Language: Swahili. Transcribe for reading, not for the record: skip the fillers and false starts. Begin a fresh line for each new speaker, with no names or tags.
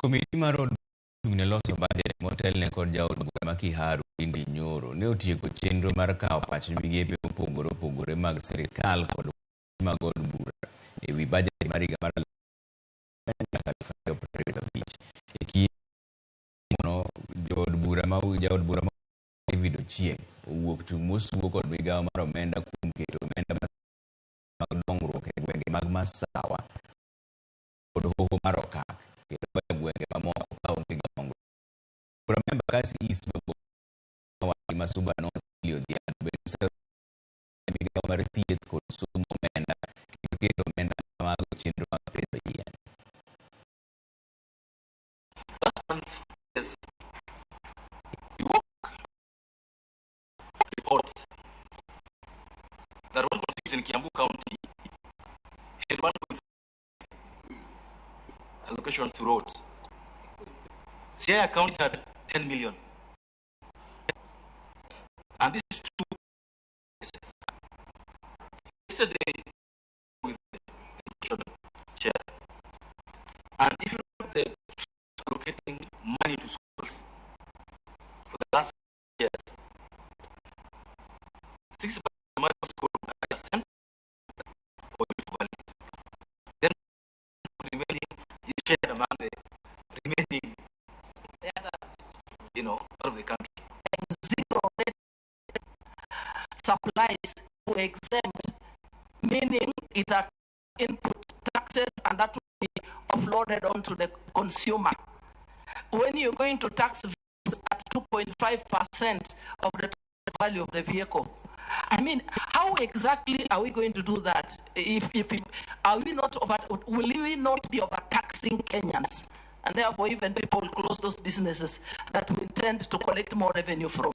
Komiti mar od ne loso budget motel ne kod jaod bura ma Kiharu Indi Nyoro ne otieko chenro mar kawo pach migepe opogore mag sirkal kod mag od bura ewi budget mar higa mar 2025. E kinde jaod bura ma David Ochieng owuok chung' mosuo kod migawo mar omenda kuom keto omenda mag dongruok e gwenge mag Masawa kod hoho mar Okak kendo e gwenge mamoko kaonti Gombo. Remember Kasi East Masuba no Odhiambo bende migawo mar thieth kod somo omenda keto omenda mag chenro mag pidho yien.
Reports that one constituency in Kiambu County had 1.5 allocation to roads. Siaya County had 10 million. And this is two cases. Yesterday, with the election chair, and if you look at the allocating money to schools for the last years, 60% of money was sent or then the remaining is shared among the remaining, out of the country.
Zero supplies to exempt, meaning it are input taxes and that will be offloaded onto the consumer. When you're going to tax vehicles at 2.5% of the value of the vehicle, I mean, how exactly are we going to do that? Are we not will we not be overtaxing Kenyans? And therefore, even people close those businesses that we intend to collect more revenue from.